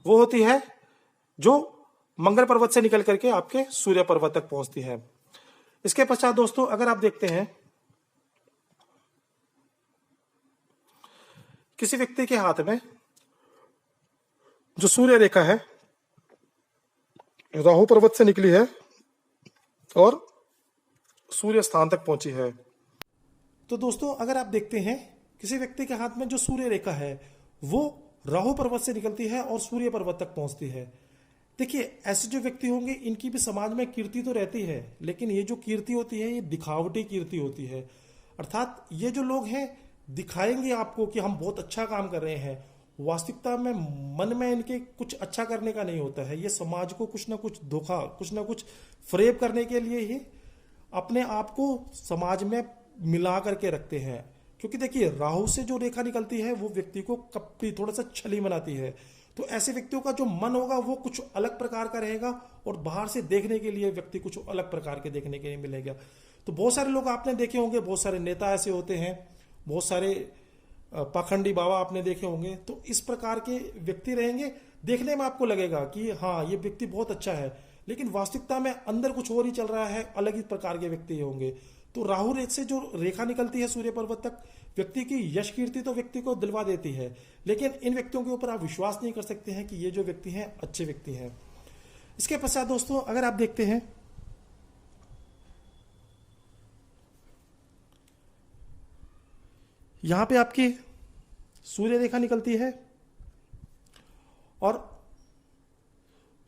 वो होती है जो मंगल पर्वत से निकल करके आपके सूर्य पर्वत तक पहुंचती है। इसके पश्चात दोस्तों अगर आप देखते हैं किसी व्यक्ति के हाथ में जो सूर्य रेखा है राहु पर्वत से निकली है और सूर्य स्थान तक पहुंची है, तो दोस्तों अगर आप देखते हैं किसी व्यक्ति के हाथ में जो सूर्य रेखा है वो राहु पर्वत से निकलती है और सूर्य पर्वत तक पहुंचती है। देखिए ऐसे जो व्यक्ति होंगे इनकी भी समाज में कीर्ति तो रहती है, लेकिन ये जो कीर्ति होती है ये दिखावटी कीर्ति होती है। अर्थात ये जो लोग हैं दिखाएंगे आपको कि हम बहुत अच्छा काम कर रहे हैं, वास्तविकता में मन में इनके कुछ अच्छा करने का नहीं होता है। ये समाज को कुछ ना कुछ धोखा, कुछ ना कुछ फरेब करने के लिए ही अपने आप को समाज में मिला करके रखते हैं। क्योंकि देखिए राहु से जो रेखा निकलती है वो व्यक्ति को कपटी, थोड़ा सा छली बनाती है। तो ऐसे व्यक्तियों का जो मन होगा वो कुछ अलग प्रकार का रहेगा और बाहर से देखने के लिए व्यक्ति कुछ अलग प्रकार के देखने के लिए मिलेगा। तो बहुत सारे लोग आपने देखे होंगे, बहुत सारे नेता ऐसे होते हैं, बहुत सारे पाखंडी बाबा आपने देखे होंगे। तो इस प्रकार के व्यक्ति रहेंगे, देखने में आपको लगेगा कि हाँ ये व्यक्ति बहुत अच्छा है, लेकिन वास्तविकता में अंदर कुछ और ही चल रहा है, अलग ही प्रकार के व्यक्ति होंगे। तो राहु रेख से जो रेखा निकलती है सूर्य पर्वत तक, व्यक्ति की यश कीर्ति तो व्यक्ति को दिलवा देती है, लेकिन इन व्यक्तियों के ऊपर आप विश्वास नहीं कर सकते हैं कि ये जो व्यक्ति हैं अच्छे व्यक्ति हैं। इसके पश्चात दोस्तों अगर आप देखते हैं यहां पे आपकी सूर्य रेखा निकलती है और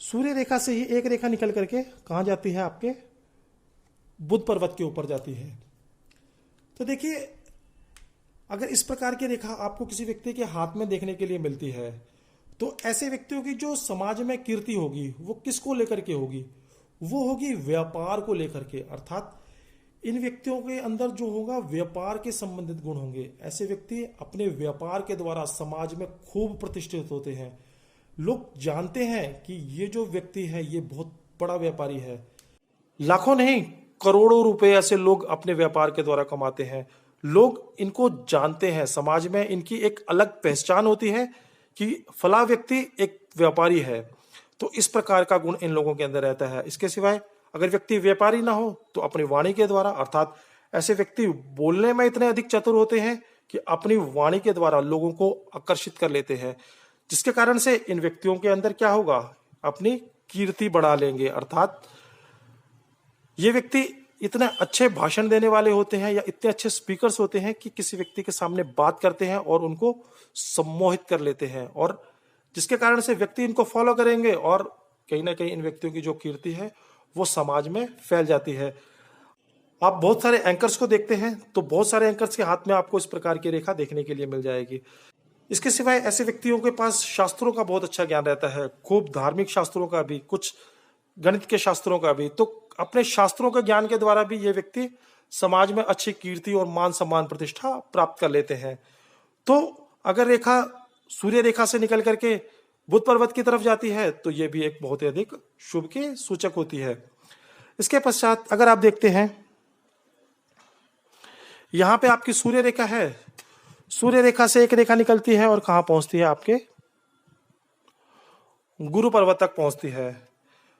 सूर्य रेखा से ही एक रेखा निकल करके कहां जाती है, आपके बुध पर्वत के ऊपर जाती है। तो देखिए अगर इस प्रकार की रेखा आपको किसी व्यक्ति के हाथ में देखने के लिए मिलती है तो ऐसे व्यक्तियों की जो समाज में कीर्ति होगी वो किसको लेकर के होगी, वो होगी व्यापार को लेकर के। अर्थात इन व्यक्तियों के अंदर जो होगा व्यापार के संबंधित गुण होंगे। ऐसे व्यक्ति अपने व्यापार के द्वारा समाज में खूब प्रतिष्ठित होते हैं। लोग जानते हैं कि ये जो व्यक्ति है ये बहुत बड़ा व्यापारी है। लाखों नहीं करोड़ों रुपए ऐसे लोग अपने व्यापार के द्वारा कमाते हैं। लोग इनको जानते हैं, समाज में इनकी एक अलग पहचान होती है कि फला व्यक्ति एक व्यापारी है। तो इस प्रकार का गुण इन लोगों के अंदर रहता है। इसके सिवाय अगर व्यक्ति व्यापारी ना हो तो अपनी वाणी के द्वारा, अर्थात ऐसे व्यक्ति बोलने में इतने अधिक चतुर होते हैं कि अपनी वाणी के द्वारा लोगों को आकर्षित कर लेते हैं, जिसके कारण से इन व्यक्तियों के अंदर क्या होगा, अपनी कीर्ति बढ़ा लेंगे। अर्थात ये व्यक्ति इतने अच्छे भाषण देने वाले होते हैं या इतने अच्छे स्पीकर्स होते हैं कि किसी व्यक्ति के सामने बात करते हैं और उनको सम्मोहित कर लेते हैं, और जिसके कारण से व्यक्ति इनको फॉलो करेंगे और कहीं ना कहीं इन व्यक्तियों की जो कीर्ति है वो समाज में फैल जाती है। आप बहुत सारे एंकर्स को देखते हैं तो बहुत सारे एंकर्स के हाथ में आपको इस प्रकार की रेखा देखने के लिए मिल जाएगी। इसके सिवाय ऐसे व्यक्तियों के पास शास्त्रों का बहुत अच्छा ज्ञान रहता है, खूब धार्मिक शास्त्रों का भी, कुछ गणित के शास्त्रों का भी। तो अपने शास्त्रों के ज्ञान के द्वारा भी ये व्यक्ति समाज में अच्छी कीर्ति और मान सम्मान प्रतिष्ठा प्राप्त कर लेते हैं। तो अगर रेखा सूर्य रेखा से निकल करके बुध पर्वत की तरफ जाती है तो ये भी एक बहुत ही अधिक शुभ के सूचक होती है। इसके पश्चात अगर आप देखते हैं यहां पे आपकी सूर्य रेखा है, सूर्य रेखा से एक रेखा निकलती है और कहां पहुंचती है, आपके गुरु पर्वत तक पहुंचती है।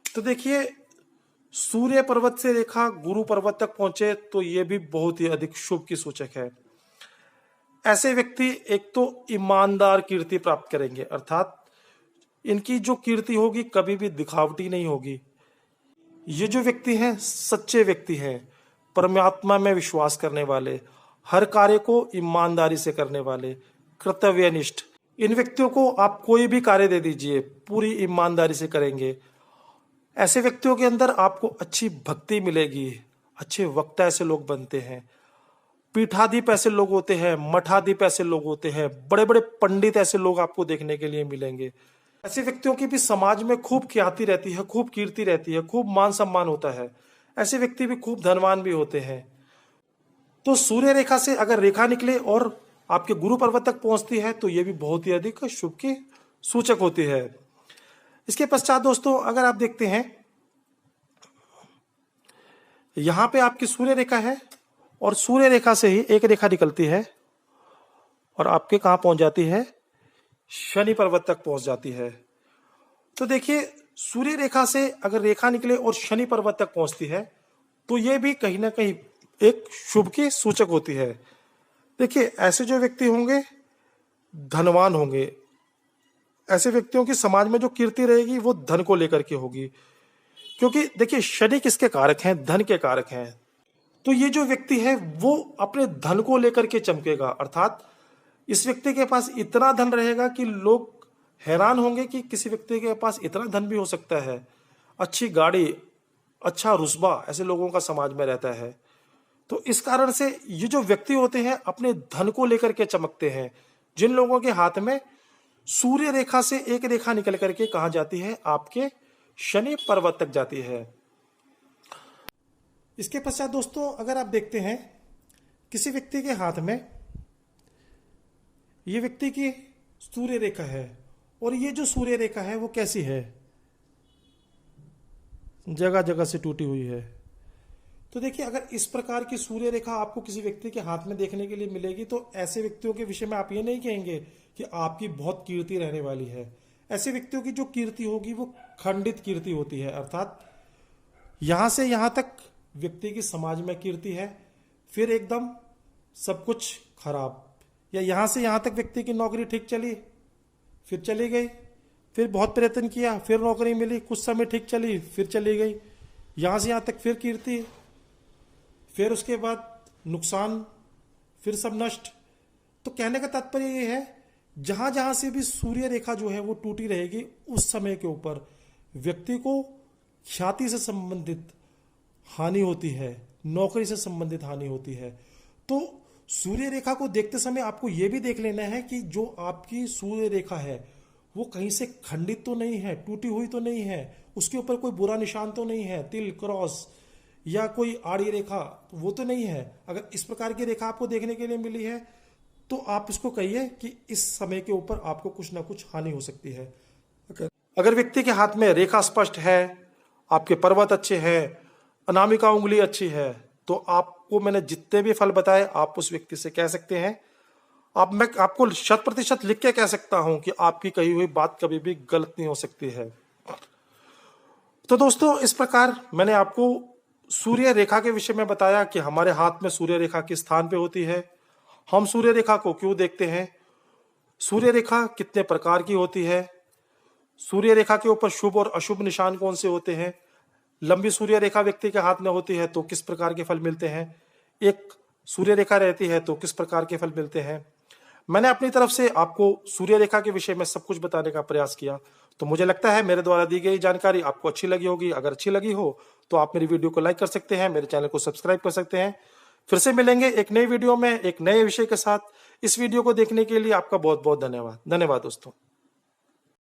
तो देखिए सूर्य पर्वत से रेखा गुरु पर्वत तक पहुंचे तो यह भी बहुत ही अधिक शुभ की सूचक है। ऐसे व्यक्ति एक तो ईमानदार कीर्ति प्राप्त करेंगे, अर्थात इनकी जो कीर्ति होगी कभी भी दिखावटी नहीं होगी। ये जो व्यक्ति हैं सच्चे व्यक्ति हैं, परमात्मा में विश्वास करने वाले, हर कार्य को ईमानदारी से करने वाले, कर्तव्यनिष्ठ। इन व्यक्तियों को आप कोई भी कार्य दे दीजिए पूरी ईमानदारी से करेंगे। ऐसे व्यक्तियों के अंदर आपको अच्छी भक्ति मिलेगी, अच्छे वक्ता ऐसे लोग बनते हैं, पीठाधीप ऐसे लोग होते हैं, मठाधीप ऐसे लोग होते हैं, बड़े बड़े पंडित ऐसे लोग आपको देखने के लिए मिलेंगे। ऐसे व्यक्तियों की भी समाज में खूब ख्याति रहती है, खूब कीर्ति रहती है, खूब मान सम्मान होता है। ऐसे व्यक्ति भी खूब धनवान भी होते हैं। तो सूर्य रेखा से अगर रेखा निकले और आपके गुरु पर्वत तक पहुंचती है तो यह भी बहुत ही अधिक शुभ की सूचक होती है। इसके पश्चात दोस्तों अगर आप देखते हैं, यहां पे आपकी सूर्य रेखा है और सूर्य रेखा से ही एक रेखा निकलती है और आपके कहां पहुंच जाती है, शनि पर्वत तक पहुंच जाती है। तो देखिए सूर्य रेखा से अगर रेखा निकले और शनि पर्वत तक पहुंचती है तो यह भी कहीं ना कहीं एक शुभ की सूचक होती है। देखिए ऐसे जो व्यक्ति होंगे धनवान होंगे, ऐसे व्यक्तियों की समाज में जो कीर्ति रहेगी वो धन को लेकर के होगी, क्योंकि देखिए शनि किसके कारक हैं, धन के कारक हैं। तो ये जो व्यक्ति है वो अपने धन को लेकर के चमकेगा, अर्थात इस व्यक्ति के पास इतना धन रहेगा कि लोग हैरान होंगे कि किसी व्यक्ति के पास इतना धन भी हो सकता है। अच्छी गाड़ी, अच्छा रुतबा ऐसे लोगों का समाज में रहता है। तो इस कारण से ये जो व्यक्ति होते हैं अपने धन को लेकर के चमकते हैं। जिन लोगों के हाथ में सूर्य रेखा से एक रेखा निकल करके कहां जाती है, आपके शनि पर्वत तक जाती है। इसके पश्चात दोस्तों अगर आप देखते हैं किसी व्यक्ति के हाथ में ये व्यक्ति की सूर्य रेखा है और ये जो सूर्य रेखा है वो कैसी है, जगह जगह से टूटी हुई है। तो देखिए अगर इस प्रकार की सूर्य रेखा आपको किसी व्यक्ति के हाथ में देखने के लिए मिलेगी तो ऐसे व्यक्तियों के विषय में आप ये नहीं कहेंगे कि आपकी बहुत कीर्ति रहने वाली है। ऐसे व्यक्तियों की जो कीर्ति होगी वो खंडित कीर्ति होती है, अर्थात यहां से यहां तक व्यक्ति की समाज में कीर्ति है, फिर एकदम सब कुछ खराब, या यहां से यहां तक व्यक्ति की नौकरी ठीक चली फिर चली गई, फिर बहुत प्रयत्न किया फिर नौकरी मिली, कुछ समय ठीक चली फिर चली गई, यहां से यहां तक फिर कीर्ति, फिर उसके बाद नुकसान, फिर सब नष्ट। तो कहने का तात्पर्य यह है जहां जहां से भी सूर्य रेखा जो है वो टूटी रहेगी उस समय के ऊपर व्यक्ति को ख्याति से संबंधित हानि होती है, नौकरी से संबंधित हानि होती है। तो सूर्य रेखा को देखते समय आपको यह भी देख लेना है कि जो आपकी सूर्य रेखा है वो कहीं से खंडित तो नहीं है, टूटी हुई तो नहीं है, उसके ऊपर कोई बुरा निशान तो नहीं है, तिल, क्रॉस या कोई आड़ी रेखा वो तो नहीं है। अगर इस प्रकार की रेखा आपको देखने के लिए मिली है तो आप इसको कहिए कि इस समय के ऊपर आपको कुछ ना कुछ हानि हो सकती है। अगर व्यक्ति के हाथ में रेखा स्पष्ट है, आपके पर्वत अच्छे हैं, अनामिका उंगली अच्छी है, तो आपको मैंने जितने भी फल बताए आप उस व्यक्ति से कह सकते हैं। मैं आपको 100% लिख के कह सकता हूं कि आपकी कही हुई बात कभी भी गलत नहीं हो सकती है। तो दोस्तों इस प्रकार मैंने आपको सूर्य रेखा के विषय में बताया कि हमारे हाथ में सूर्य रेखा किस स्थान पे होती है, हम सूर्य रेखा को क्यों देखते हैं, सूर्य रेखा कितने प्रकार की होती है, सूर्य रेखा के ऊपर शुभ और अशुभ निशान कौन से होते हैं, लंबी सूर्य रेखा व्यक्ति के हाथ में होती है तो किस प्रकार के फल मिलते हैं, एक सूर्य रेखा रहती है तो किस प्रकार के फल मिलते हैं। मैंने अपनी तरफ से आपको सूर्य रेखा के विषय में सब कुछ बताने का प्रयास किया। तो मुझे लगता है मेरे द्वारा दी गई जानकारी आपको अच्छी लगी होगी। अगर अच्छी लगी हो तो आप मेरी वीडियो को लाइक कर सकते हैं, मेरे चैनल को सब्सक्राइब कर सकते हैं। फिर से मिलेंगे एक नई वीडियो में एक नए विषय के साथ। इस वीडियो को देखने के लिए आपका बहुत बहुत धन्यवाद। धन्यवाद दोस्तों।